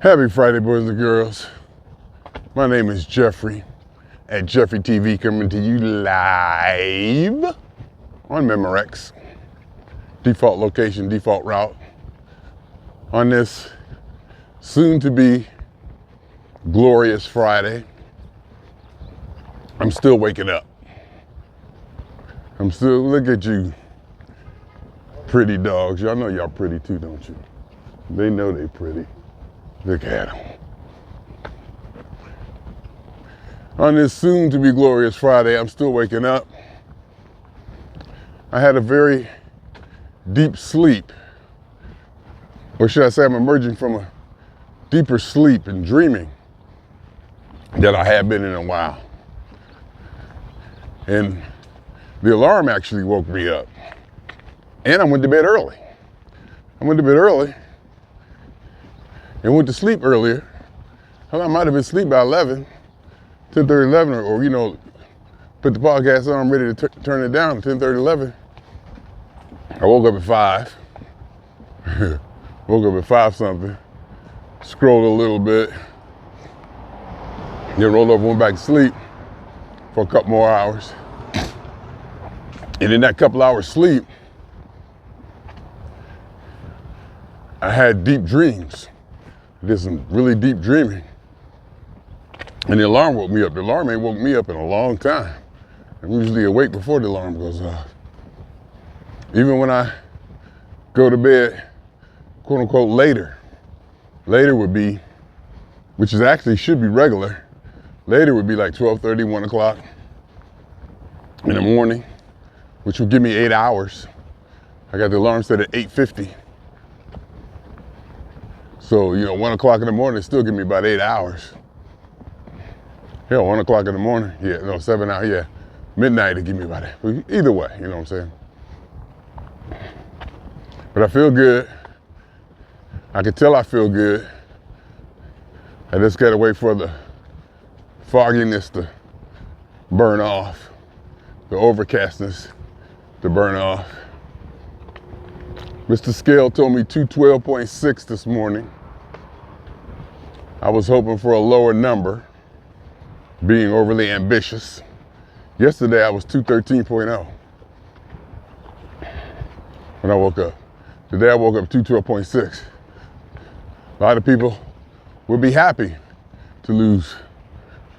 Happy Friday, boys and girls. My name is Jeffery at jefferyTV, coming to you live on Memorex. Default location, default route. On this soon-to-be glorious Friday, I'm still waking up. Look at you, pretty dogs. Y'all know y'all pretty too, don't you? They know they pretty. Look at them. On this soon-to-be glorious Friday, I'm still waking up. I had a very deep sleep. Or should I say I'm emerging from a deeper sleep and dreaming that I have been in a while. And the alarm actually woke me up. And I went to bed early. And went to sleep earlier. Hell, I might have been asleep by 11, 10:30, 11, or put the podcast on, ready to turn it down at 10:30, 11. I woke up at 5. Woke up at 5 something. Scrolled a little bit. Then rolled over, went back to sleep for a couple more hours. And in that couple hours sleep, I had deep dreams. I did some really deep dreaming. And the alarm woke me up. The alarm ain't woke me up in a long time. I'm usually awake before the alarm goes off. Even when I go to bed, quote unquote, later would be, which is actually should be regular, later would be like 12:30, 1 o'clock in the morning, which will give me 8 hours. I got the alarm set at 8:50. So, 1 o'clock in the morning still give me about 8 hours. Hell, 1 o'clock in the morning, 7 hours, midnight to give me about that. Either way, you know what I'm saying? But I feel good. I can tell I feel good. I just gotta wait for the fogginess to burn off, the overcastness to burn off. Mr. Scale told me 212.6 this morning. I was hoping for a lower number, being overly ambitious. Yesterday I was 213.0 when I woke up. Today I woke up 212.6. A lot of people would be happy to lose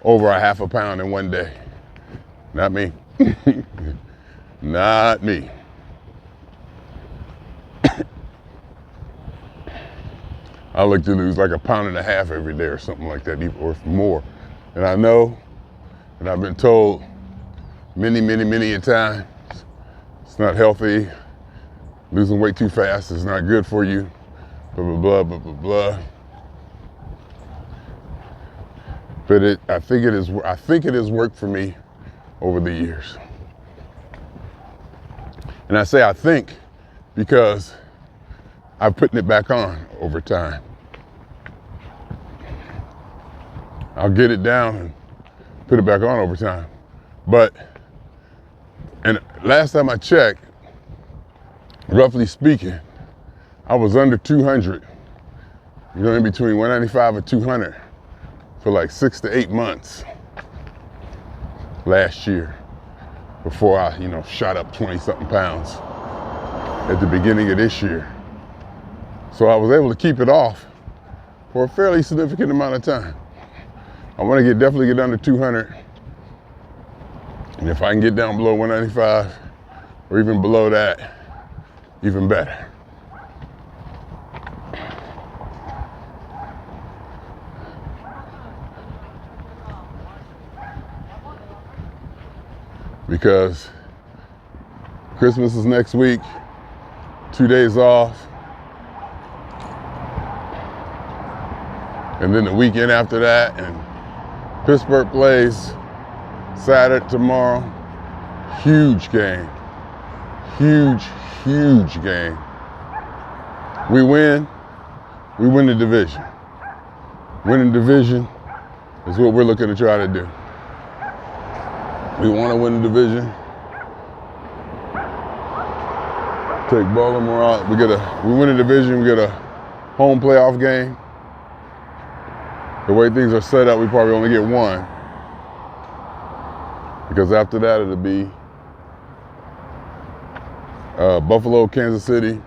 over a half a pound in one day. Not me. Not me. I like to lose like 1.5 pounds every day or something like that, or more. And I know, and I've been told many a times, it's not healthy. Losing weight too fast is not good for you. Blah, blah, blah, blah, blah. But I think it has worked for me over the years. And I say I think because I'm putting it back on over time. I'll get it down and put it back on over time. And last time I checked, roughly speaking, I was under 200, in between 195 and 200 for like 6 to 8 months last year before I, shot up 20-something pounds at the beginning of this year. So I was able to keep it off for a fairly significant amount of time. I want to definitely get under 200. And if I can get down below 195 or even below that, even better. Because Christmas is next week, 2 days off. And then the weekend after that, and Pittsburgh plays Saturday tomorrow. Huge game. Huge game. We win the division. Winning division is what we're looking to try to do. We want to win the division. Take Baltimore out. We win the division, we get a home playoff game. The way things are set up, we probably only get one. Because after that, it'll be Buffalo, Kansas City,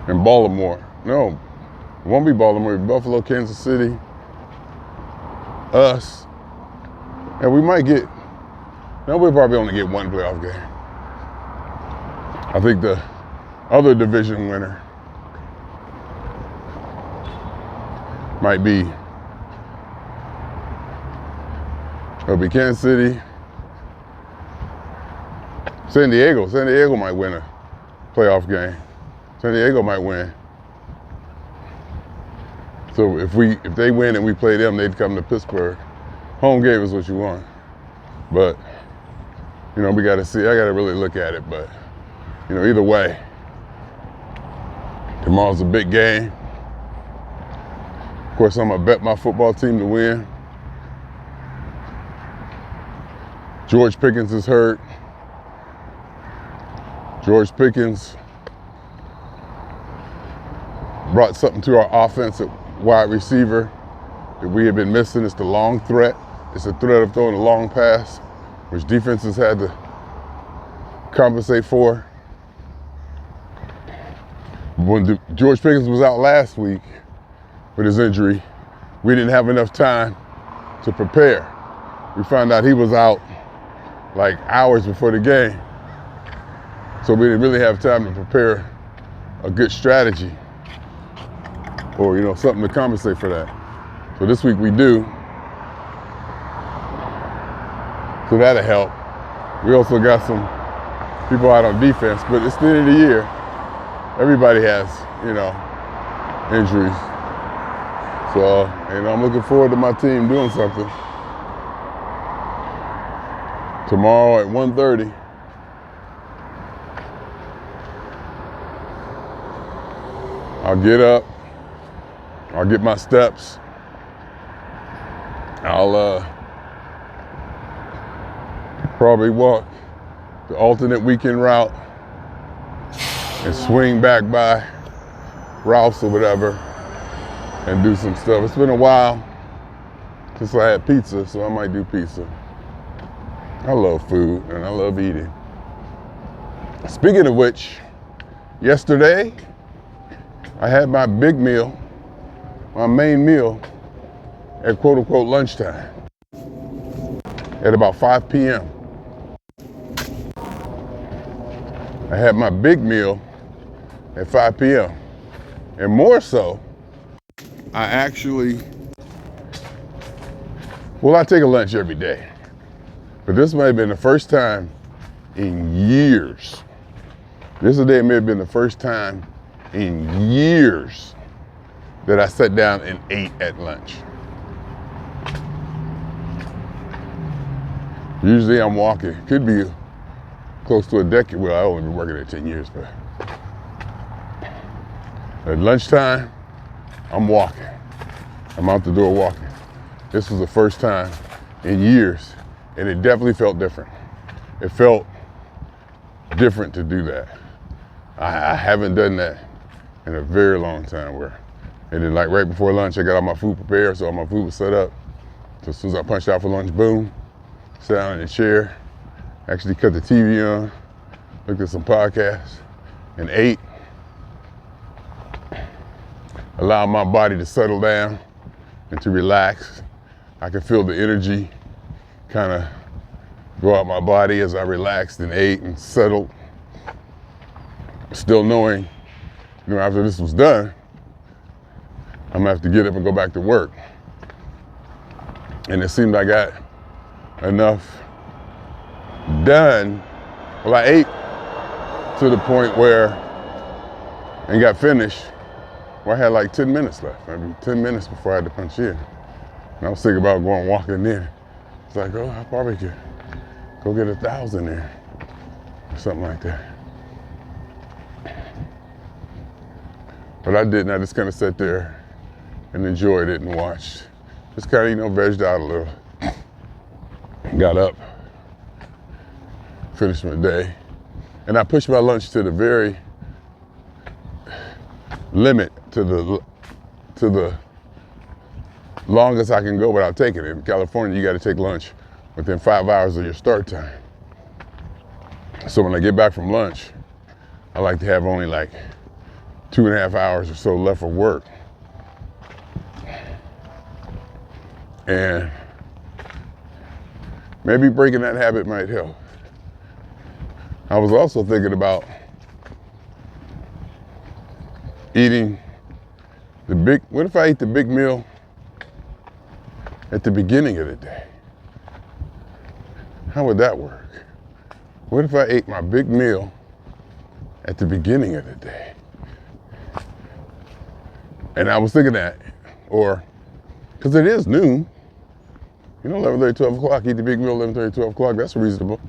and Baltimore. No, it won't be Baltimore, it'll be Buffalo, Kansas City, us, and we might get, no, we'll probably only get one playoff game. I think the other division winner might be, it'll be Kansas City, San Diego. San Diego might win a playoff game. San Diego might win. So if they win and we play them, they'd come to Pittsburgh. Home game is what you want. But, you know, we got to see. I got to really look at it. But, you know, either way, tomorrow's a big game. Of course, I'm going to bet my football team to win. George Pickens is hurt. George Pickens brought something to our offense at wide receiver that we have been missing. It's the long threat. It's the threat of throwing a long pass, which defenses had to compensate for. When George Pickens was out last week with his injury, we didn't have enough time to prepare. We found out he was out like hours before the game. So we didn't really have time to prepare a good strategy or, you know, something to compensate for that. So this week we do. So that'll help. We also got some people out on defense, but it's the end of the year. Everybody has, you know, injuries. So, you know, I'm looking forward to my team doing something. Tomorrow at 1:30. I'll get up, I'll get my steps, I'll probably walk the alternate weekend route and swing back by Ralph's or whatever and do some stuff. It's been a while since I had pizza, so I might do pizza. I love food and I love eating. Speaking of which, yesterday, I had my big meal, my main meal, at quote unquote lunchtime at about 5 p.m. I had my big meal at 5 p.m. And more so, I actually, well, I take a lunch every day, but this may have been the first time in years. This day may have been the first time in years that I sat down and ate at lunch. Usually I'm walking. Could be close to a decade. Well, I've only been working there 10 years, but at lunchtime, I'm walking. I'm out the door walking. This was the first time in years, and it definitely felt different. It felt different to do that. I haven't done that in a very long time. And then like right before lunch, I got all my food prepared, so all my food was set up. So as soon as I punched out for lunch, boom, sat down in the chair, actually cut the TV on, looked at some podcasts, and ate. Allowed my body to settle down and to relax. I could feel the energy kind of go out my body as I relaxed and ate and settled. Still knowing, you know, after this was done, I'm gonna have to get up and go back to work. And it seemed I got enough done. Well, I ate to the point where, and got finished, where I had like 10 minutes left, maybe 10 minutes before I had to punch in. And I was thinking about going walking in. It's like, oh, I probably could go get 1,000 there, or something like that. But I didn't. I just kind of sat there and enjoyed it and watched. Just kind of, you know, vegged out a little. Got up, finished my day, and I pushed my lunch to the very limit, to the longest I can go without taking it. In California, you got to take lunch within 5 hours of your start time. So when I get back from lunch, I like to have only like 2.5 hours or so left for work. And maybe breaking that habit might help. I was also thinking about eating what if I ate the big meal at the beginning of the day? How would that work? What if I ate my big meal at the beginning of the day? And I was thinking that, because it is noon, 11:30, 12 o'clock, eat the big meal 11:30, 12 o'clock, that's reasonable,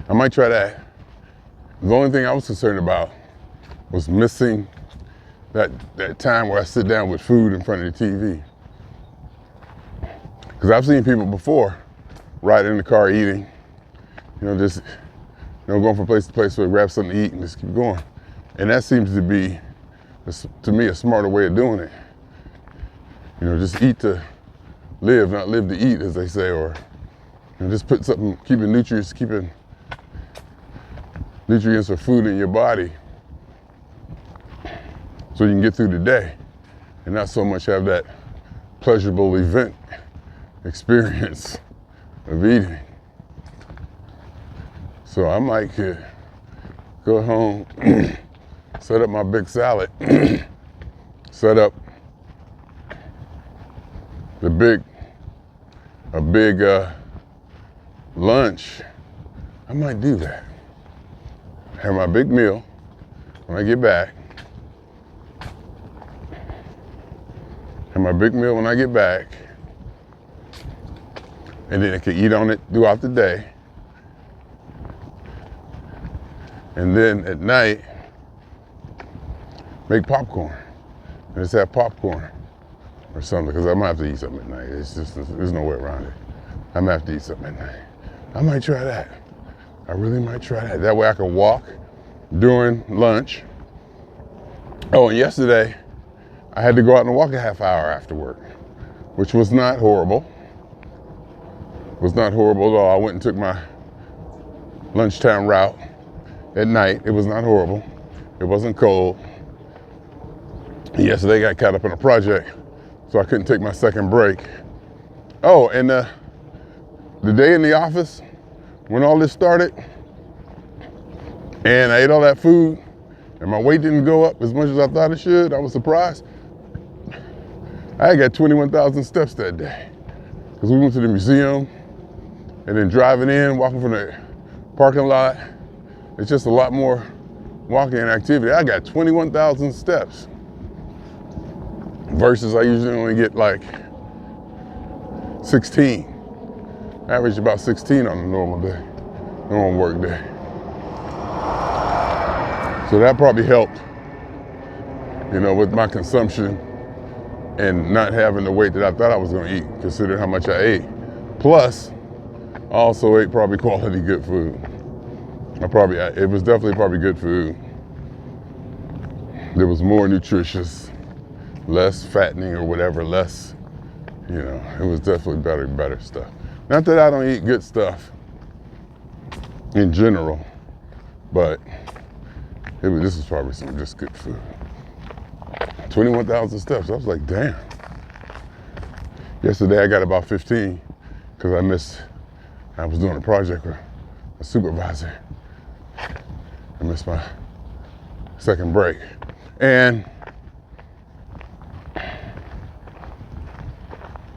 I might try that. The only thing I was concerned about was missing that time where I sit down with food in front of the TV. Because I've seen people before riding in the car eating, just going from place to place to grab something to eat and just keep going. And that seems to be, to me, a smarter way of doing it. Just eat to live, not live to eat, as they say, or just put something, keeping nutrients or food in your body so you can get through the day and not so much have that pleasurable event experience of eating. So I might go home, set up my big salad, set up a big lunch. I might do that. Have my big meal when I get back. And then I can eat on it throughout the day. And then at night, make popcorn. And just have popcorn or something, because I might have to eat something at night. There's no way around it. I might have to eat something at night. I might try that. I really might try that. That way I can walk during lunch. Oh, and yesterday, I had to go out and walk a half hour after work, which was not horrible. Was not horrible at all. I went and took my lunchtime route at night. It was not horrible. It wasn't cold. Yesterday, I got caught up in a project, so I couldn't take my second break. Oh, and the day in the office, when all this started, and I ate all that food, and my weight didn't go up as much as I thought it should, I was surprised. I got 21,000 steps that day, because we went to the museum, and then driving in, walking from the parking lot, it's just a lot more walking activity. I got 21,000 steps, versus I usually only get like 16. Average about 16 on a normal work day. So that probably helped, with my consumption and not having the weight that I thought I was going to eat, considering how much I ate. Plus, I also ate probably quality good food. It was definitely probably good food. There was more nutritious, less fattening or whatever, less, it was definitely better stuff. Not that I don't eat good stuff in general, but this was probably some just good food. 21,000 steps, I was like, damn. Yesterday I got about 15 because I was doing a project with a supervisor. I missed my second break. And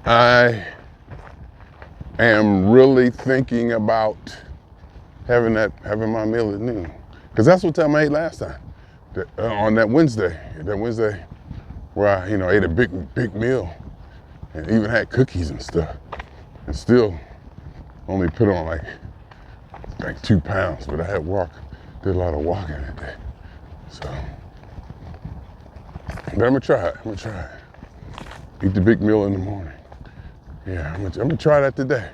I am really thinking about having my meal at noon. Because that's what time I ate last time. On that Wednesday where I, ate a big meal and even had cookies and stuff. And still only put on like 2 pounds, but I did a lot of walking that day. So, but I'm gonna try it. Eat the big meal in the morning. Yeah, I'm gonna try that today.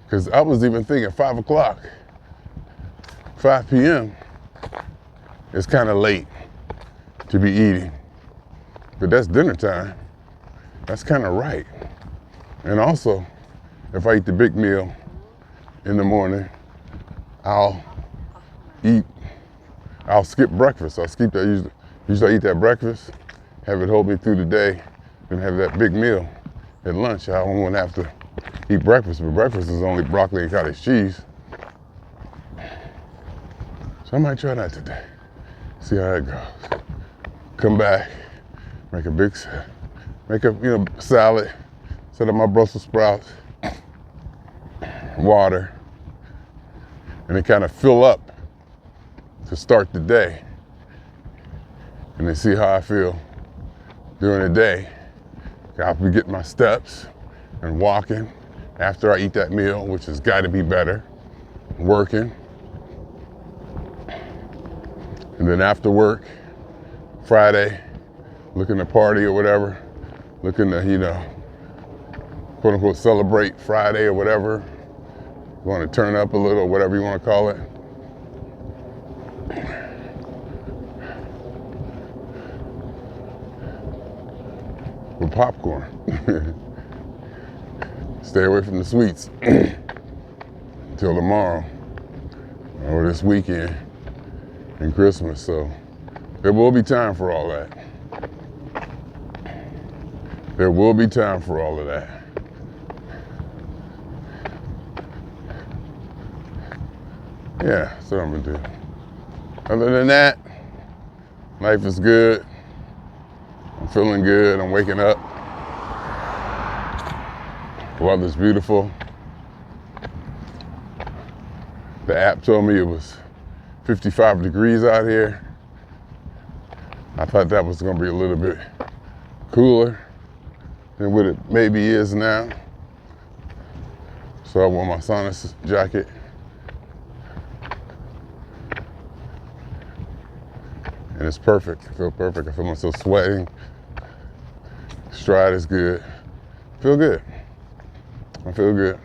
Because I was even thinking 5 p.m. is kind of late to be eating but that's dinner time. That's kind of right. And also, if I eat the big meal in the morning, I'll skip breakfast. I'll skip that. Usually I eat that breakfast, have it hold me through the day, and have that big meal at lunch. I don't want to have to eat breakfast, but breakfast is only broccoli and cottage cheese. So I might try that today. See how that goes. Come back, make a salad, set up my Brussels sprouts, water, and then kind of fill up to start the day. And then see how I feel during the day. I'll be getting my steps and walking after I eat that meal, which has got to be better, working. And then after work, Friday, looking to party or whatever, looking to, quote unquote, celebrate Friday or whatever, want to turn up a little, whatever you want to call it. With popcorn. Stay away from the sweets until tomorrow or this weekend and Christmas. So there will be time for all that. There will be time for all of that. Yeah, that's what I'm gonna do. Other than that, life is good. I'm feeling good. I'm waking up. The weather's beautiful. The app told me it was 55 degrees out here. I thought that was gonna be a little bit cooler than what it maybe is now. So I wore my sauna jacket. And it's perfect. I feel perfect. I feel myself sweating. Stride is good. Feel good. I feel good.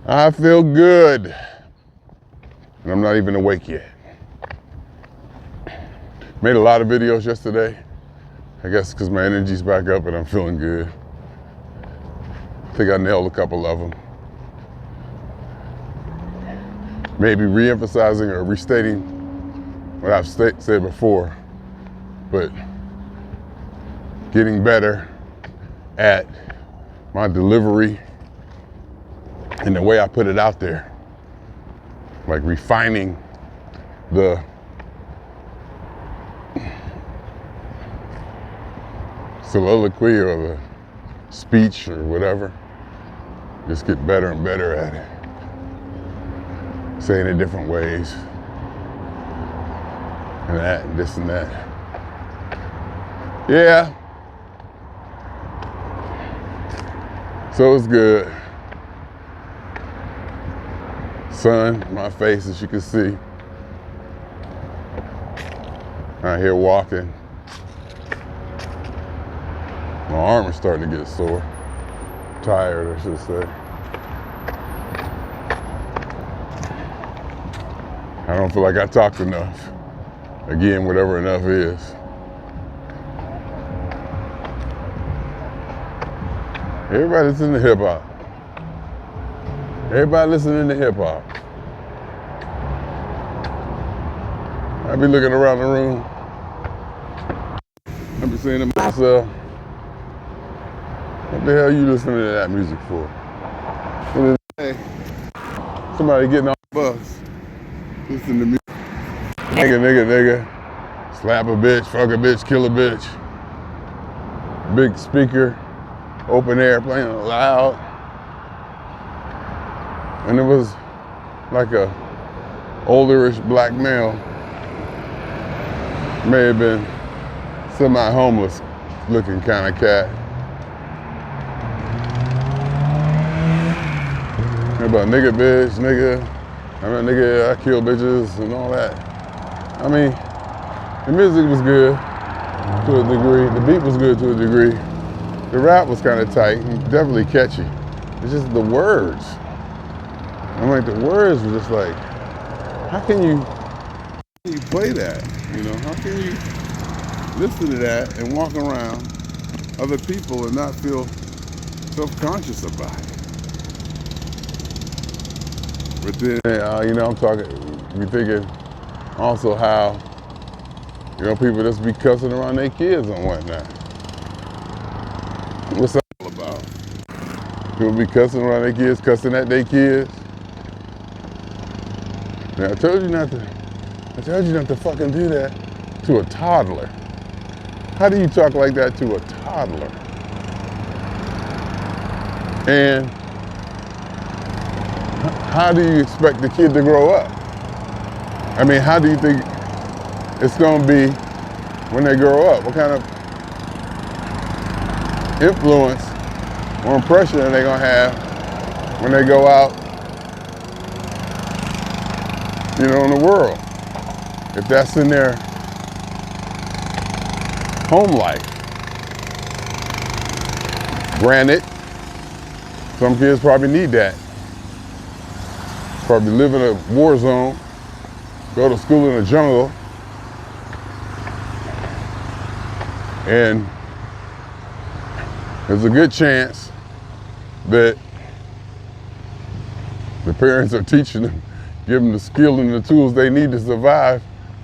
I feel good. And I'm not even awake yet. Made a lot of videos yesterday. I guess because my energy's back up and I'm feeling good. I think I nailed a couple of them. Maybe re-emphasizing or restating what I've said before, but getting better at my delivery and the way I put it out there, like refining the soliloquy or the speech or whatever. Just get better and better at it, saying it different ways. And that, and this and that. Yeah. So it's good. Sun, my face, as you can see. Out here walking. My arm is starting to get sore. Tired, I should say. I don't feel like I talked enough. Again, whatever enough is. Everybody listening to hip hop. Everybody listening to hip hop. I be looking around the room. I be saying to myself, what the hell you listening to that music for? Hey, somebody getting off the bus. Listen to music. Nigga. Slap a bitch, fuck a bitch, kill a bitch. Big speaker, open air, playing loud. And it was like a olderish black male. May have been semi-homeless looking kind of cat. About nigga, bitch, nigga. I'm a nigga, I kill bitches and all that. I mean, the music was good to a degree. The beat was good to a degree. The rap was kind of tight and definitely catchy. It's just the words. I'm like, the words were just like, how can you play that? You know, how can you listen to that and walk around other people and not feel self-conscious about it. But then, you know, I'm talking, we thinking also how, you know, people just be cussing around their kids and whatnot. What's that all about? People be cussing around their kids, cussing at their kids. Now, I told you not to fucking do that to a toddler. How do you talk like that to a toddler? And how do you expect the kid to grow up? I mean, how do you think it's gonna be when they grow up? What kind of influence or impression are they gonna have when they go out, you know, in the world? If that's in their home life. Granted, some kids probably need that. Probably live in a war zone, go to school in the jungle, and there's a good chance that the parents are teaching them, giving them the skill and the tools they need to survive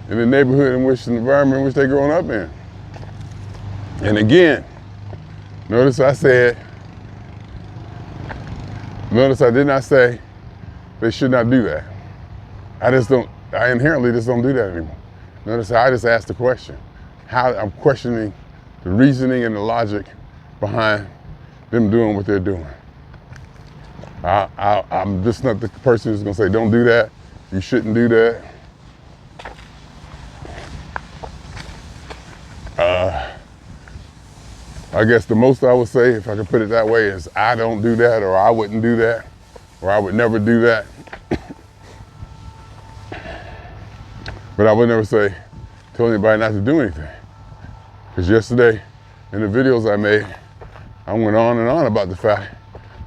in the neighborhood in which, the environment in which they're growing up in. And again, notice I did not say they should not do that. I inherently just don't do that anymore. Notice how I just asked the question. How I'm questioning the reasoning and the logic behind them doing what they're doing. I'm just not the person who's gonna say, don't do that, you shouldn't do that. I guess the most I would say, if I could put it that way, is I don't do that, or I wouldn't do that, or I would never do that. But I would never tell anybody not to do anything. Because yesterday, in the videos I made, I went on and on about the fact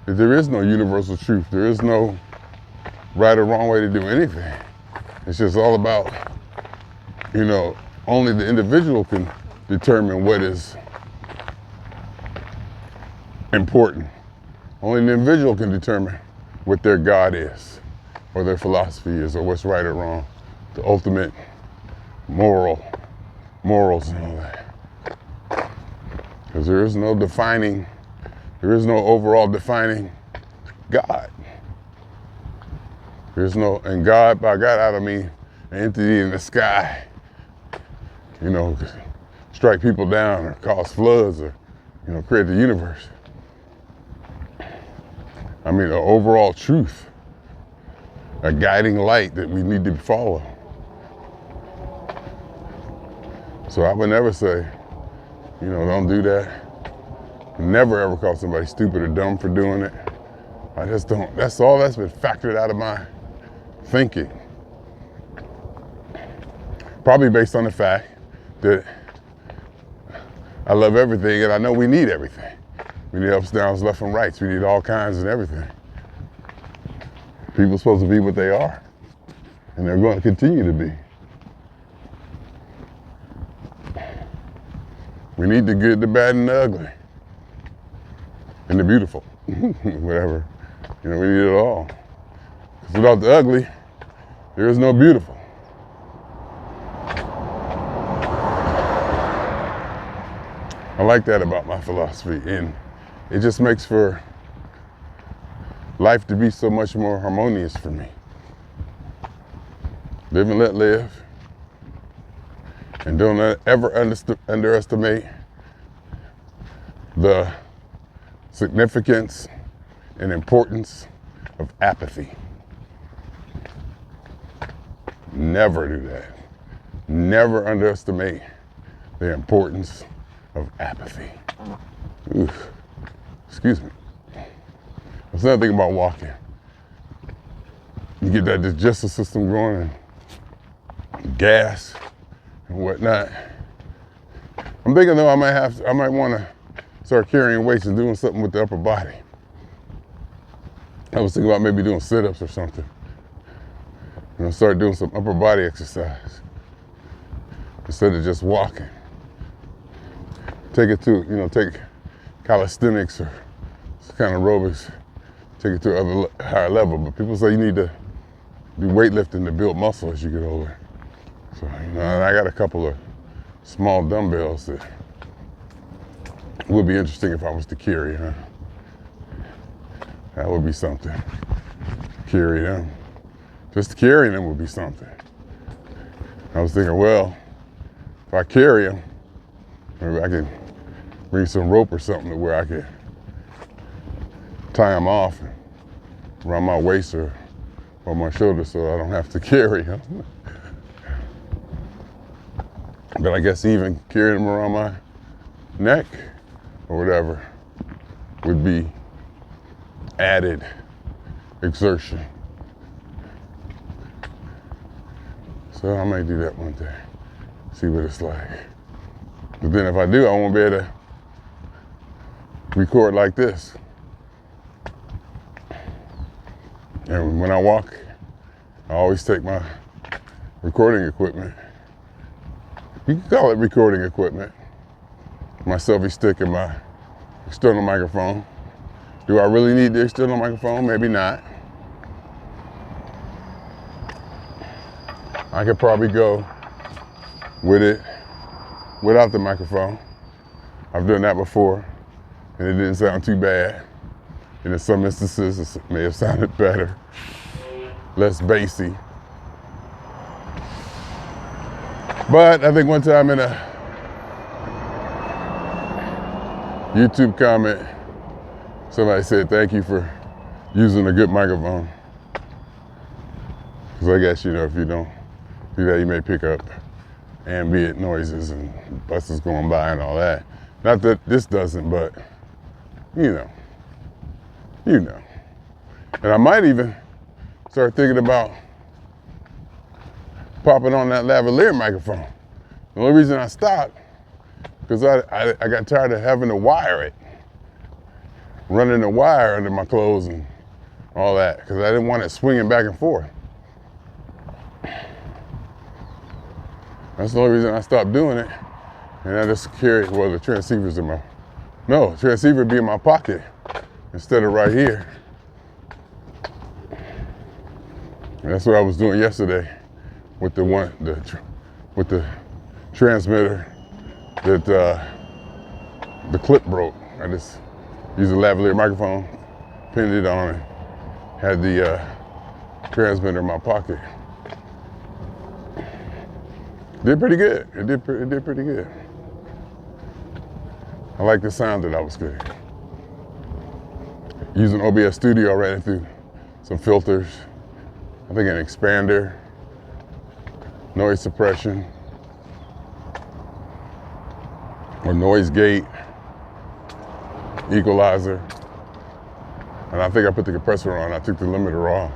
that there is no universal truth. There is no right or wrong way to do anything. It's just all about, you know, only the individual can determine what is important. Only the individual can determine what their God is, or their philosophy is, or what's right or wrong. The ultimate morals and all that. Because there is no overall defining God. There's no, and God, by God I don't mean an entity in the sky, you know, strike people down or cause floods or, you know, create the universe. I mean, the overall truth, a guiding light that we need to follow. So I would never say, you know, don't do that. Never ever call somebody stupid or dumb for doing it. I just don't, that's all that's been factored out of my thinking. Probably based on the fact that I love everything and I know we need everything. We need ups, downs, left and rights. We need all kinds and everything. People are supposed to be what they are, and they're going to continue to be. We need the good, the bad, and the ugly, and the beautiful, whatever. You know, we need it all. Because without the ugly, there is no beautiful. I like that about my philosophy, and it just makes for life to be so much more harmonious for me. Live and let live. And don't ever underestimate the significance and importance of apathy. Never do that. Never underestimate the importance of apathy. Oof. Excuse me. That's another thing about walking. You get that digestive system going and gas and whatnot. I'm thinking though I might want to start carrying weights and doing something with the upper body. I was thinking about maybe doing sit-ups or something. You know, start doing some upper body exercise instead of just walking. take it to, take calisthenics or kind of aerobics, take it to a higher level. But people say you need to do weightlifting to build muscle as you get older. So, and I got a couple of small dumbbells that would be interesting if I was to carry, huh? That would be something. Carry them. Just carrying them would be something. I was thinking, well, if I carry them, maybe I could bring some rope or something to where I could tie them off around my waist or on my shoulder so I don't have to carry them. But I guess even carrying them around my neck or whatever would be added exertion. So I might do that one day, see what it's like. But then if I do, I won't be able to record like this. And when I walk, I always take my recording equipment. You can call it recording equipment. My selfie stick and my external microphone. Do I really need the external microphone? Maybe not. I could probably go with it without the microphone. I've done that before, and it didn't sound too bad. And in some instances, it may have sounded better, less bassy. But I think one time in a YouTube comment, somebody said, "Thank you for using a good microphone." Because I guess, if you don't do that, you may pick up ambient noises and buses going by and all that. Not that this doesn't, but you know. And I might even start thinking about popping on that lavalier microphone. The only reason I stopped, because I got tired of having to wire it. Running the wire under my clothes and all that, because I didn't want it swinging back and forth. That's the only reason I stopped doing it. And I just carry, the transceiver's transceiver be in my pocket instead of right here. And that's what I was doing yesterday with the transmitter that the clip broke. I just used a lavalier microphone, pinned it on, and had the transmitter in my pocket. Did pretty good. It did pretty good. I like the sound that I was getting. Using OBS Studio, I ran it through some filters. I think an expander, noise suppression, or noise gate, equalizer. And I think I put the compressor on. I took the limiter off.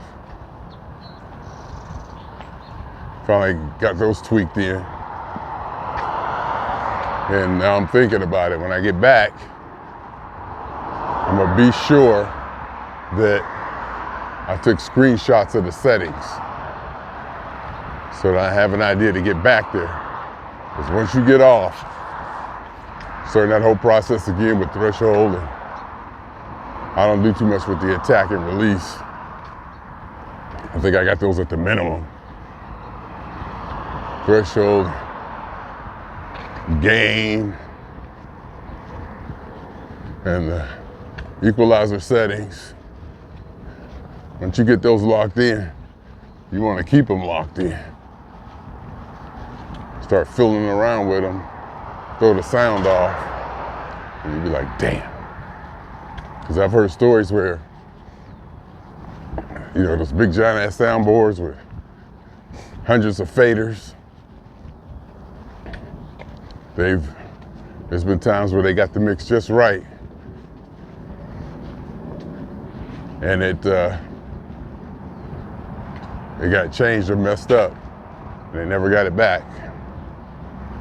Finally got those tweaked in. And now I'm thinking about it. When I get back, I'm gonna be sure that I took screenshots of the settings so that I have an idea to get back there. Because once you get off, starting that whole process again with threshold, and I don't do too much with the attack and release. I think I got those at the minimum. Threshold, gain, and the equalizer settings. Once you get those locked in, you want to keep them locked in. Start fooling around with them, throw the sound off, and you'll be like, damn. Because I've heard stories where, those big giant ass soundboards with hundreds of faders. There's been times where they got the mix just right, and it got changed or messed up, and they never got it back.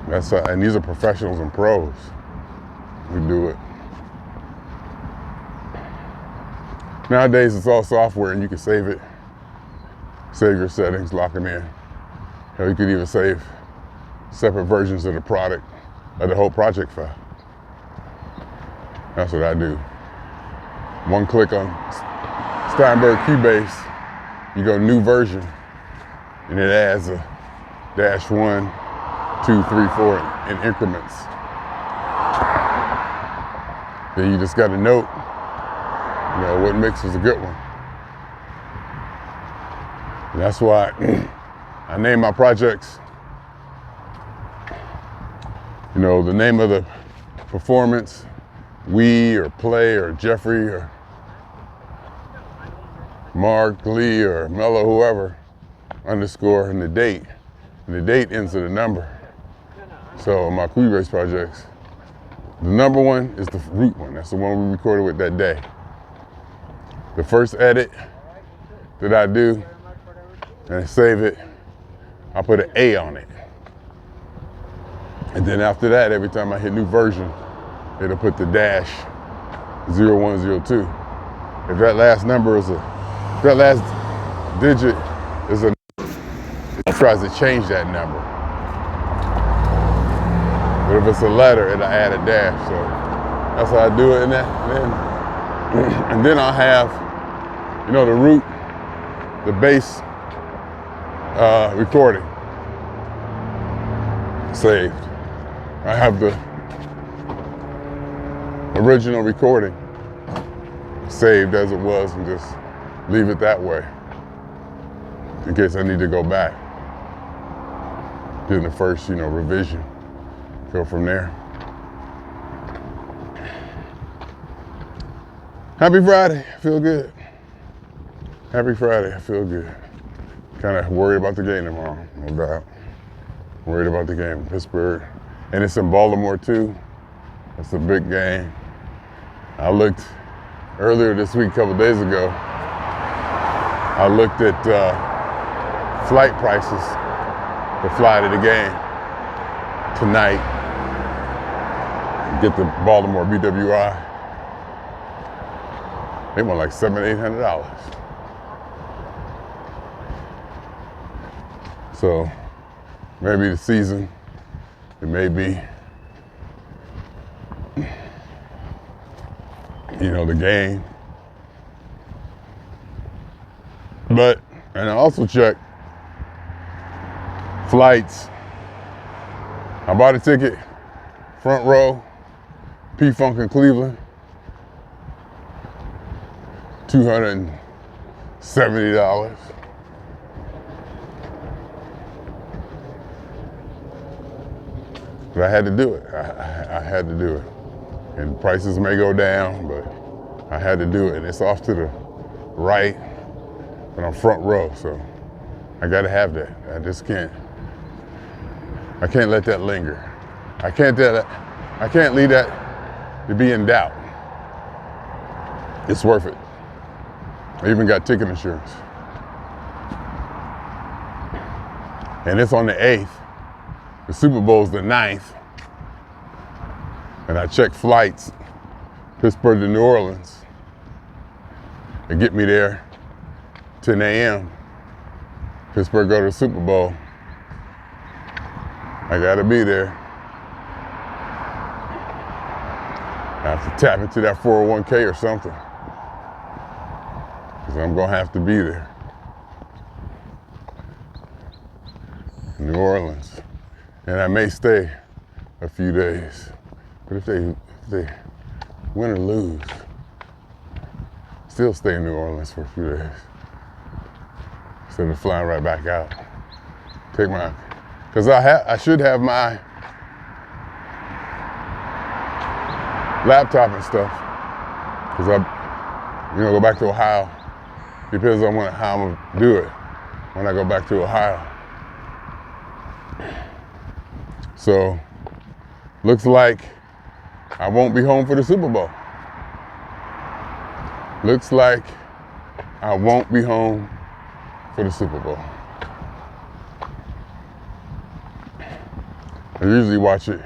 And these are professionals and pros who do it. Nowadays, it's all software, and you can save it, save your settings, lock them in. Hell, you could even save separate versions of the product, of the whole project file. That's what I do. One click on Steinberg Keybase, you go new version, and it adds a -1, 2, 3, 4 in increments. Then you just got to note, what mix is a good one. And that's why I name my projects, the name of the performance, we or play or Jeffrey or Mark, Lee or Mello, whoever, underscore and the date. And the date ends with a number. So my Keybase projects, the number one is the root one. That's the one we recorded with that day. The first edit that I do and I save it, I put an A on it. And then after that, every time I hit new version, it'll put the -0102. If that last number is that last digit is it tries to change that number. But if it's a letter, it'll add a dash. So that's how I do it. And then I'll have, the root, the bass recording saved. I have the original recording saved as it was and just leave it that way in case I need to go back. Do the first, revision. Go from there. Happy Friday, I feel good. Happy Friday, I feel good. Kind of worried about the game tomorrow, no doubt. Worried about the game in Pittsburgh. And it's in Baltimore too. It's a big game. I looked earlier this week, a couple days ago, I looked at flight prices to fly to the game tonight. Get the Baltimore BWI. They want like $700-800. So maybe the season, it may be, the game. And I also checked flights. I bought a ticket, front row, P-Funk in Cleveland, $270. But I had to do it. I had to do it. And prices may go down, but I had to do it. And it's off to the right, but I'm front row, so I gotta have that. I can't let that linger. I can't leave that to be in doubt. It's worth it. I even got ticket insurance. And it's on the 8th. The Super Bowl's the 9th. And I checked flights, Pittsburgh to New Orleans. They get me there 10 a.m. Pittsburgh go to the Super Bowl. I gotta be there. I have to tap into that 401k or something. Because I'm gonna have to be there. New Orleans. And I may stay a few days. But if they win or lose, still stay in New Orleans for a few days. Instead of flying right back out. Because I should have my laptop and stuff. Because I go back to Ohio. Depends on how I'm gonna do it when I go back to Ohio. So, looks like I won't be home for the Super Bowl. Looks like I won't be home for the Super Bowl. I usually watch it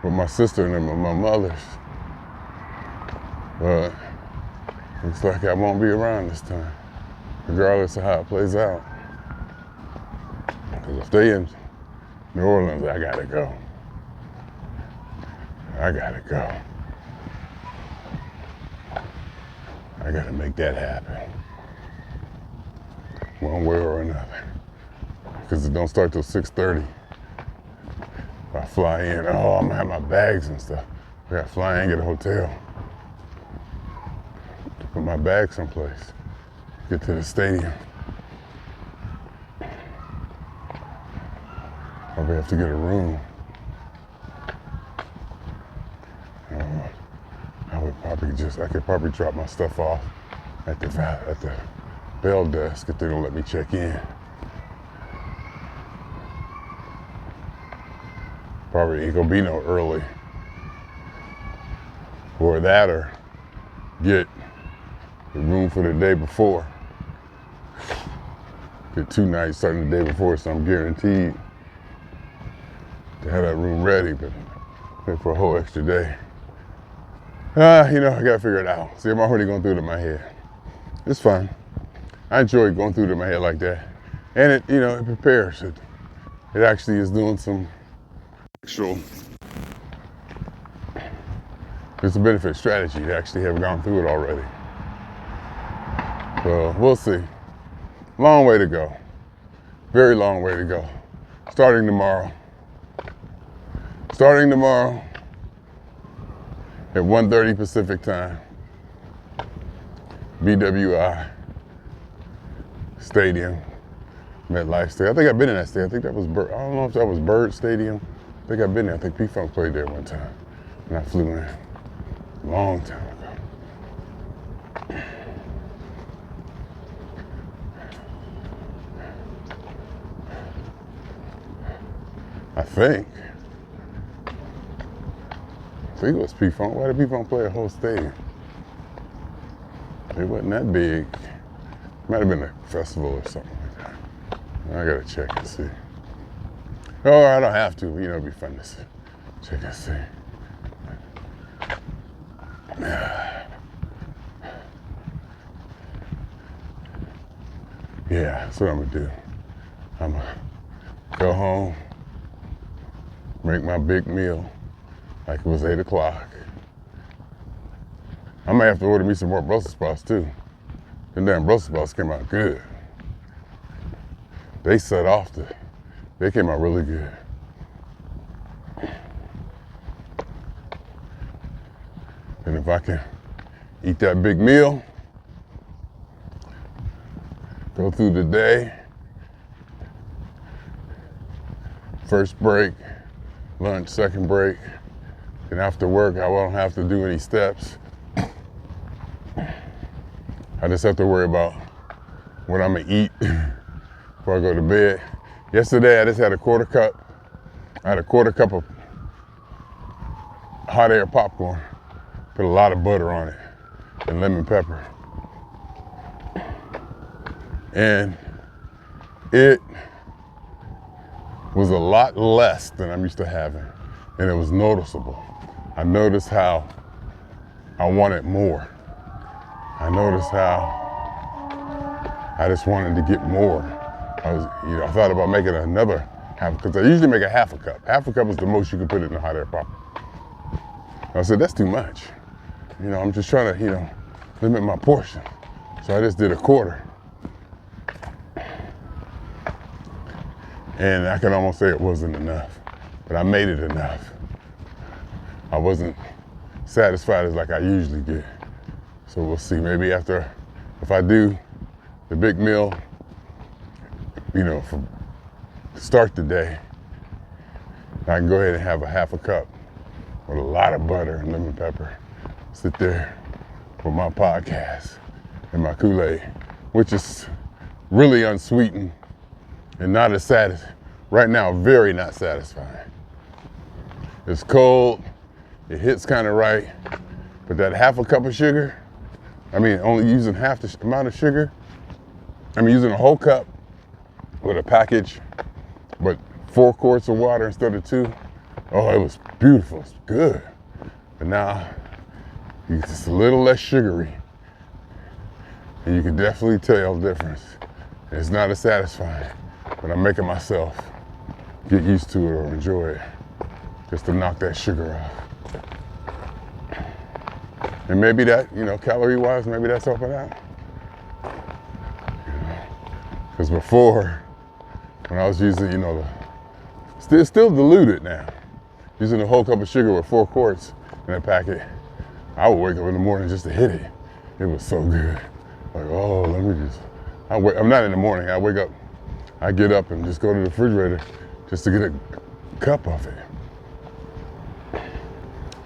with my sister and my mother's. But looks like I won't be around this time, regardless of how it plays out. Because if they in New Orleans, I gotta go. I gotta go. I gotta make that happen. One way or another. Because it don't start till 6:30. If I fly in, I'm gonna have my bags and stuff. I gotta fly in, get a hotel. Put my bag someplace. Get to the stadium. Probably have to get a room. I could probably drop my stuff off at the bell desk if they don't let me check in. Probably ain't gonna be no early. Or that, or get the room for the day before. Get 2 nights starting the day before, so I'm guaranteed to have that room ready, but pay for a whole extra day. I gotta figure it out. See, I'm already going through it in my head. It's fun. I enjoy going through it in my head like that. And it prepares it. It actually is doing some actual, it's a benefit strategy to actually have gone through it already. So we'll see. Long way to go. Very long way to go. Starting tomorrow at 1:30 Pacific time. BWI Stadium, MetLife Stadium. I think I've been in that stadium. I think that was I don't know if that was Bird Stadium. I think I've been there. I think P-Funk played there one time when I flew in. Long time ago. I think it was P-Funk. Why did P-Funk play a whole stadium? It wasn't that big. Might have been a festival or something like that. I gotta check and see. Oh, I don't have to. It'd be fun to see. Check and see. Yeah, that's what I'm gonna do. I'm gonna go home, make my big meal like it was 8 o'clock. I might have to order me some more Brussels sprouts too. Them damn Brussels sprouts came out good. They came out really good. And if I can eat that big meal, go through the day, first break, lunch, second break, and after work, I won't have to do any steps. I just have to worry about what I'm gonna eat before I go to bed. Yesterday, I just had a quarter cup. I had a quarter cup of hot air popcorn. Put a lot of butter on it and lemon pepper. And it was a lot less than I'm used to having. And it was noticeable. I noticed how I wanted more. I noticed how I just wanted to get more. I thought about making another half, because I usually make a half a cup. Half a cup is the most you can put it in the hot air popcorn. I said, that's too much. I'm just trying to, limit my portion. So I just did a quarter. And I can almost say it wasn't enough, but I made it enough. I wasn't satisfied as like I usually get. So we'll see, maybe if I do the big meal, to start the day, I can go ahead and have a half a cup with a lot of butter and lemon pepper. Sit there with my podcast and my Kool-Aid, which is really unsweetened and not as satisfying. Right now, very not satisfying. It's cold, it hits kind of right, but that half a cup of sugar, only using half the amount of sugar, using a whole cup with a package, but 4 quarts of water instead of 2. Oh, it was beautiful, it's good. But now, it's just a little less sugary. And you can definitely tell the difference. It's not as satisfying, but I'm making myself get used to it or enjoy it, just to knock that sugar off. And maybe that, calorie-wise, maybe that's helping out. Because before, when I was using, it's still diluted now. Using a whole cup of sugar with 4 quarts in a packet, I would wake up in the morning just to hit it. It was so good. Like, oh, let me just, I'm not in the morning. I wake up, I get up and just go to the refrigerator just to get a cup of it.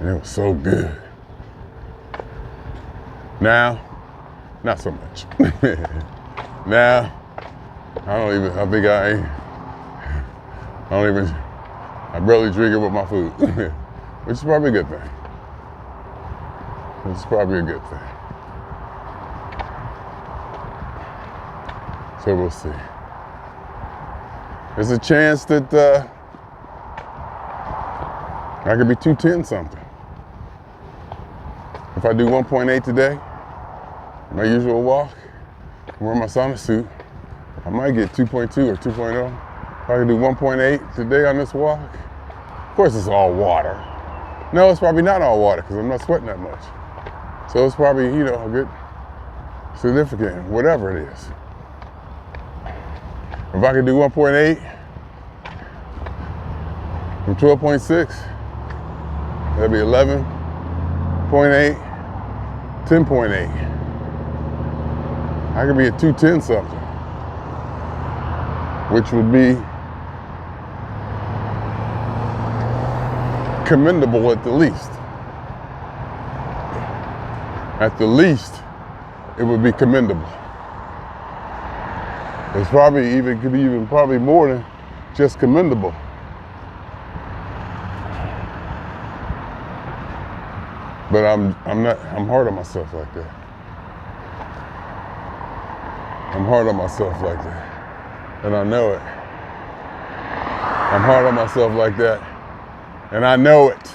And it was so good. Now, not so much. Now, I barely drink it with my food, which is probably a good thing. It's probably a good thing. So we'll see. There's a chance that I could be 210 something. If I do 1.8 today, my usual walk, wear my sauna suit, I might get 2.2 or 2.0. If I can do 1.8 today on this walk, of course it's all water. No, it's probably not all water because I'm not sweating that much. So it's probably, a good, significant, whatever it is. If I could do 1.8 from 12.6, that'd be 11.8, 10.8. I could be at 210 something, which would be commendable at the least. At the least, it would be commendable. It's could be probably more than just commendable. But I'm hard on myself like that. I'm hard on myself like that. And I know it. I'm hard on myself like that. And I know it.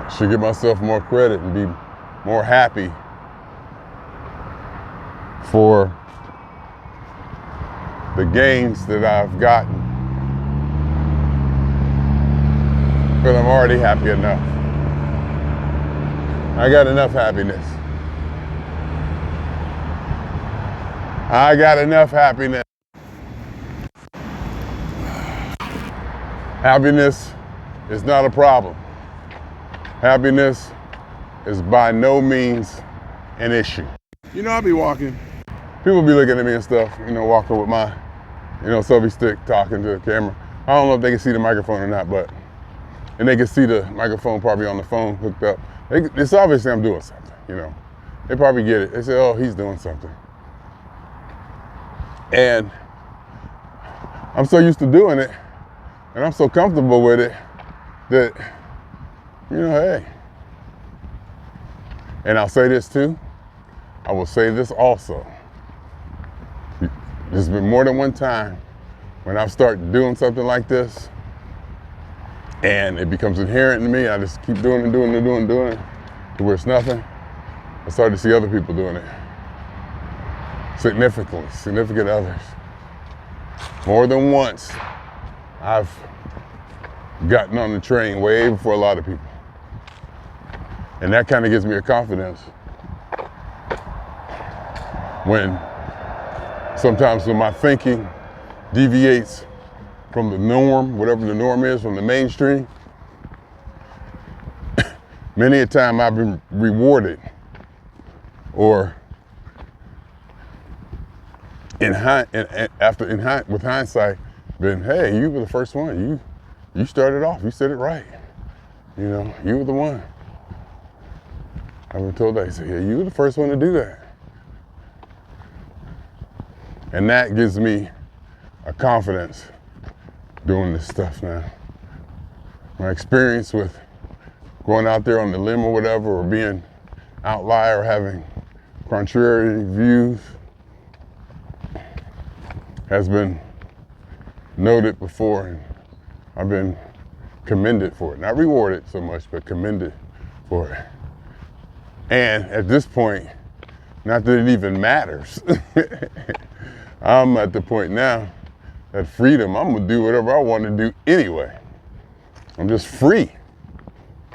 I should give myself more credit and be more happy for the gains that I've gotten. But I'm already happy enough. I got enough happiness. I got enough happiness. Happiness is not a problem. Happiness is by no means an issue. I'll be walking. People be looking at me and stuff, walking with my, selfie stick, talking to the camera. I don't know if they can see the microphone or not, and they can see the microphone probably on the phone hooked up. It's obviously I'm doing something, They probably get it. They say, oh, he's doing something. And I'm so used to doing it, and I'm so comfortable with it that, hey. And I'll say this too. I will say this also. There's been more than one time when I've started doing something like this, and it becomes inherent in me. I just keep doing it, to where it's nothing. I started to see other people doing it. Significant others. More than once, I've gotten on the train way before a lot of people. And that kind of gives me a confidence sometimes when my thinking deviates from the norm, whatever the norm is, from the mainstream. Many a time I've been rewarded, or with hindsight, been, hey, you were the first one. You started off. You said it right. You were the one. I've been told that. He said, yeah, you were the first one to do that. And that gives me a confidence doing this stuff now. My experience with going out there on the limb or whatever, or being outlier, or having contrary views, has been noted before, and I've been commended for it. Not rewarded so much, but commended for it. And at this point, not that it even matters. I'm at the point now that freedom, I'm gonna do whatever I want to do anyway. I'm just free.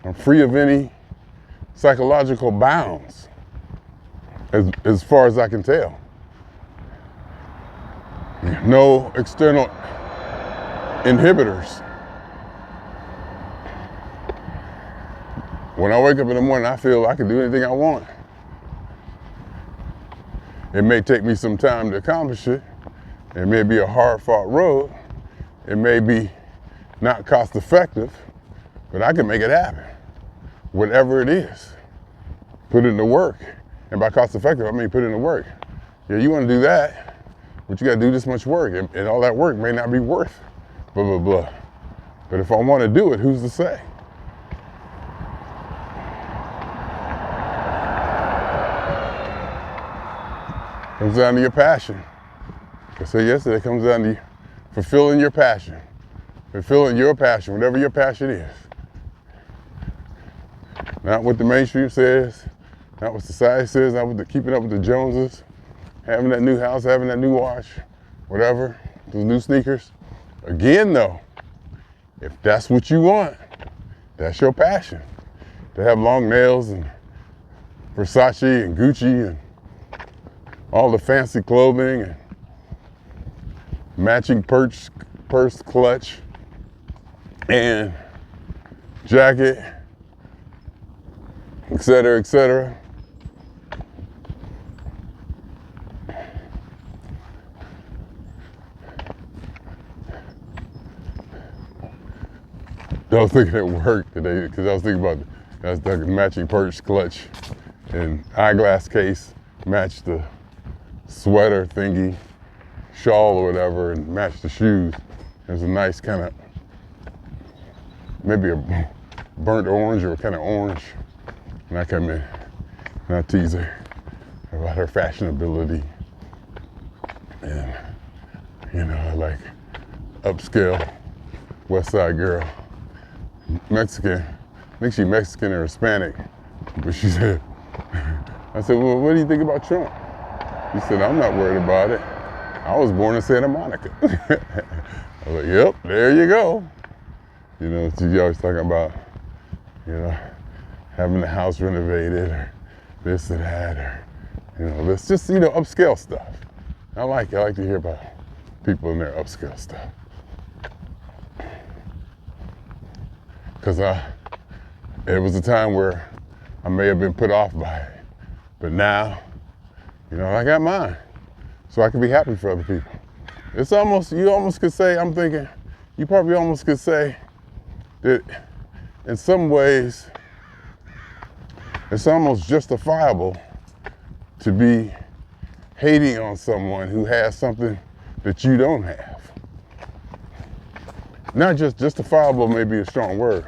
I'm free of any psychological bounds, as far as I can tell. No external inhibitors. When I wake up in the morning, I feel I can do anything I want. It may take me some time to accomplish it. It may be a hard-fought road. It may be not cost-effective, but I can make it happen. Whatever it is, put in the work. And by cost-effective, I mean put in the work. Yeah, you want to do that, but you got to do this much work, and all that work may not be worth blah, blah, blah. But if I want to do it, who's to say? Comes down to your passion. I said yesterday, it comes down to you fulfilling your passion. Fulfilling your passion, whatever your passion is. Not what the mainstream says, not what society says, not what keeping up with the Joneses, having that new house, having that new watch, whatever, those new sneakers. Again though, if that's what you want, that's your passion. To have long nails and Versace and Gucci and all the fancy clothing and matching purse, clutch, and jacket, etc., etc. I was thinking at work today, because I was thinking about the matching purse, clutch, and eyeglass case, match the sweater thingy, shawl or whatever, and match the shoes. There's a nice kind of, maybe a burnt orange or kind of orange. And I come in and I tease her about her fashionability. And, you know, I like upscale West Side girl. Mexican, I think she's Mexican or Hispanic. But she said, I said, well, what do you think about Trump? He said, I'm not worried about it. I was born in Santa Monica. I was like, yep, there you go. You know, she's always talking about, you know, having the house renovated or this or that, or, you know, this just, you know, upscale stuff. I like to hear about people in their upscale stuff. Because it was a time where I may have been put off by it. But now, you know, I got mine. So I can be happy for other people. It's almost, you almost could say, I'm thinking, you probably almost could say that in some ways, it's almost justifiable to be hating on someone who has something that you don't have. Not just justifiable may be a strong word,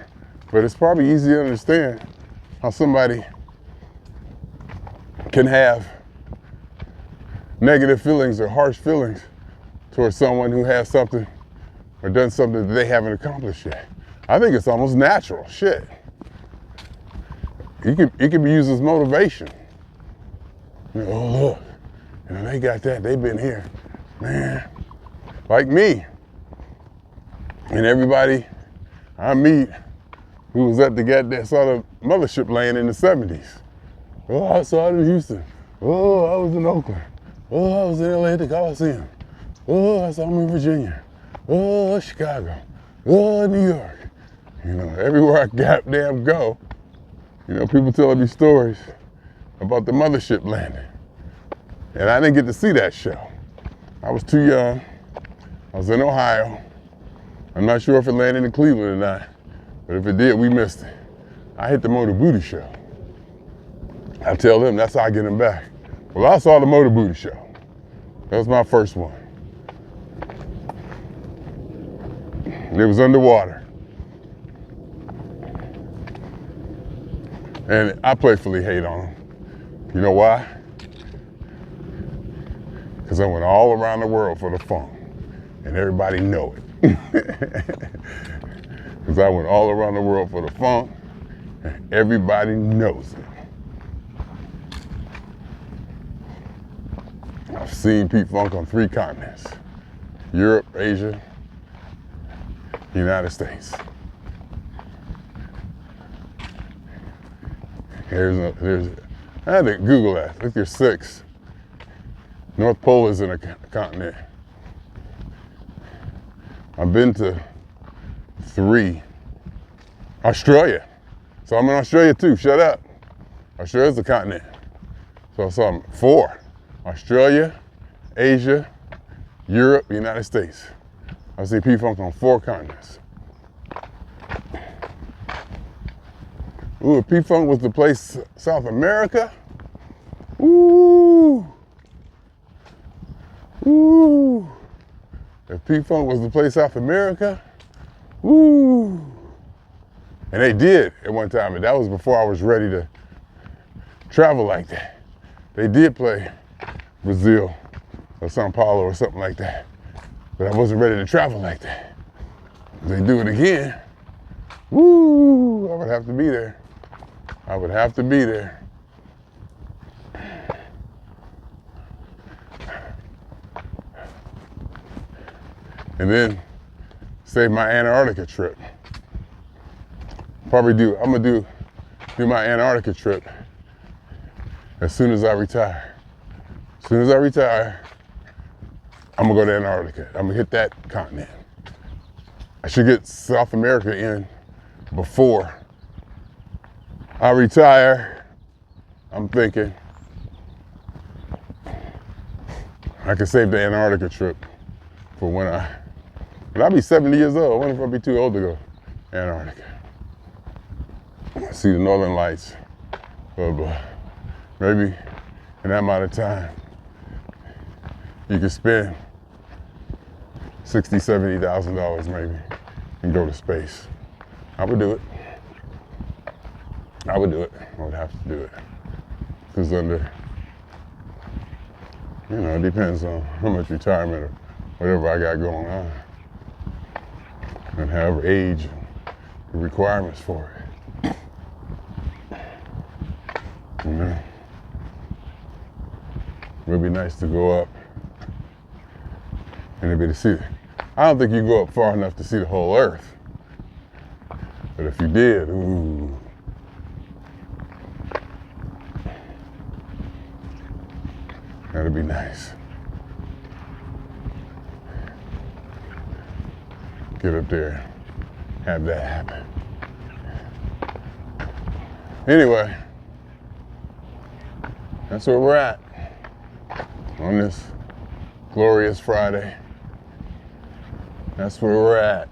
but it's probably easy to understand how somebody can have negative feelings or harsh feelings towards someone who has something or done something that they haven't accomplished yet. I think it's almost natural, shit. It can be used as motivation. You know, oh look, you know, they got that, they've been here. Man, like me. And everybody I meet who was at the goddamn, saw the mothership land in the 70s. Oh, I saw it in Houston. Oh, I was in Oakland. Oh, I was in LA at the Coliseum. Oh, I saw them in Virginia. Oh, Chicago. Oh, New York. You know, everywhere I goddamn go, you know, people telling me stories about the mothership landing. And I didn't get to see that show. I was too young. I was in Ohio. I'm not sure if it landed in Cleveland or not, but if it did, we missed it. I hit the Motor Booty Show. I tell them that's how I get them back. Well, I saw the Motor Booty Show. That was my first one. It was underwater. And I playfully hate on them. You know why? Because I went all around the world for the funk. And everybody know it. Because I went all around the world for the funk. And everybody knows it. I've seen Pete Funk on 3 continents. Europe, Asia, United States. I had to Google that. I think there's 6. North Pole is in a continent. I've been to 3. Australia. So I'm in Australia too. Shut up. Australia's a continent. So I saw 4. Australia, Asia, Europe, United States. I see P-Funk on 4 continents. Ooh, if P-Funk was the place South America. Ooh. Ooh. If P-Funk was the place South America. Ooh. And they did at one time, but that was before I was ready to travel like that. They did play Brazil or Sao Paulo or something like that, but I wasn't ready to travel like that. If they do it again, woo, I would have to be there. I would have to be there. And then save my Antarctica trip. I'm gonna do my Antarctica trip as soon as I retire. As soon as I retire, I'm gonna go to Antarctica. I'm gonna hit that continent. I should get South America in before I retire. I'm thinking I could save the Antarctica trip for when but I'll be 70 years old. I wonder if I'll be too old to go to Antarctica. See the northern lights, blah, blah. Maybe in that amount of time, you could spend $60,000, $70,000 maybe and go to space. I would do it. I would do it. I would have to do it. Because it depends on how much retirement or whatever I got going on. And however age, the requirements for it. You know, it would be nice to go up and to see it. I don't think you go up far enough to see the whole earth. But if you did, ooh. That'd be nice. Get up there, have that happen. Anyway, that's where we're at on this glorious Friday. That's where we're at.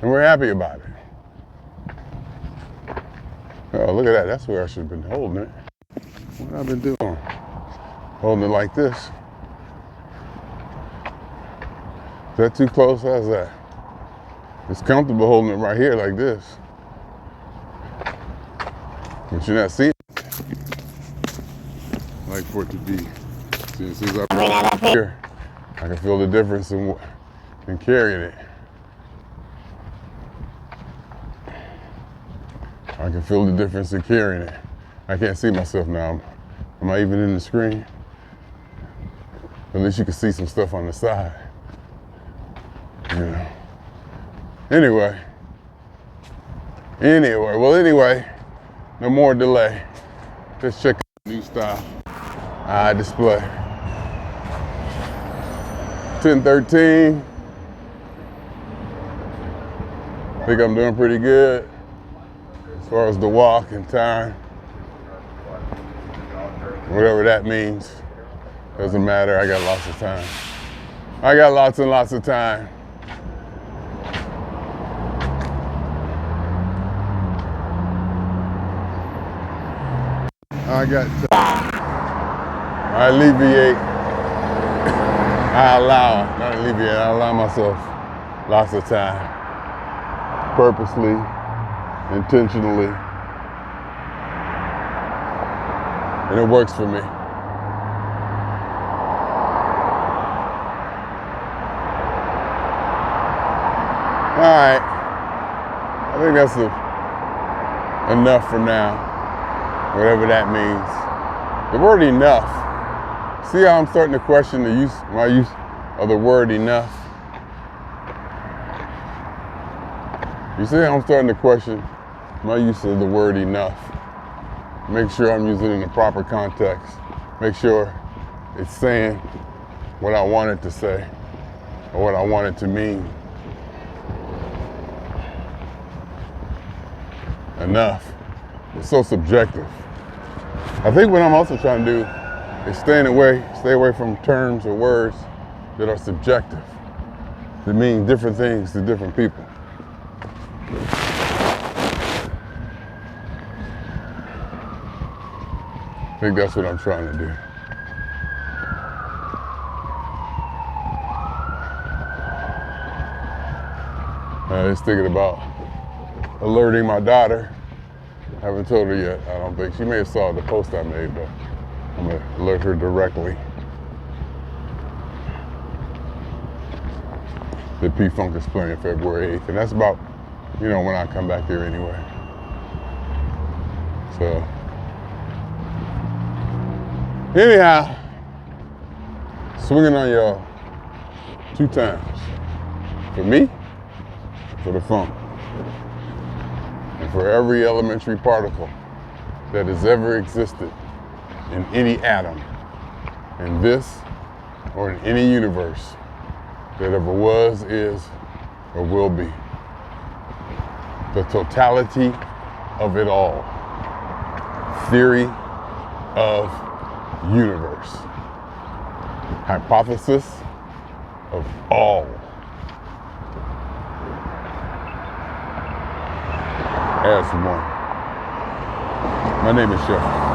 And we're happy about it. Oh, look at that. That's where I should have been holding it. What have I been doing? Holding it like this. Is that too close? How's that? It's comfortable holding it right here like this. But you're not seeing it. I like for it to be. See, as soon as I bring that up here, I can feel the difference in carrying it. I can feel the difference in carrying it. I can't see myself now. Am I even in the screen? At least you can see some stuff on the side. You know. Anyway, no more delay. Let's check out the new style eye display. 10:13. I think I'm doing pretty good as far as the walk and time. Whatever that means, doesn't matter. I got lots of time. I got lots and lots of time. I got time. I allow myself lots of time. Purposely, intentionally. And it works for me. All right, I think that's enough for now. Whatever that means. The word enough. See how I'm starting to question of the word enough. You see, I'm starting to question my use of the word enough. Make sure I'm using it in the proper context. Make sure it's saying what I want it to say or what I want it to mean. Enough. It's so subjective. I think what I'm also trying to do is stay away from terms or words that are subjective, that mean different things to different people. I think that's what I'm trying to do. I was thinking about alerting my daughter. I haven't told her yet. I don't think. She may have saw the post I made, but I'm going to alert her directly that P-Funk is playing February 8th. And that's about, when I come back here anyway. So, anyhow, swinging on y'all 2 times. For me, for the funk. And for every elementary particle that has ever existed in any atom, in this or in any universe that ever was, is, or will be. The totality of it all. Theory of universe. Hypothesis of all. As one. My name is Jeffery.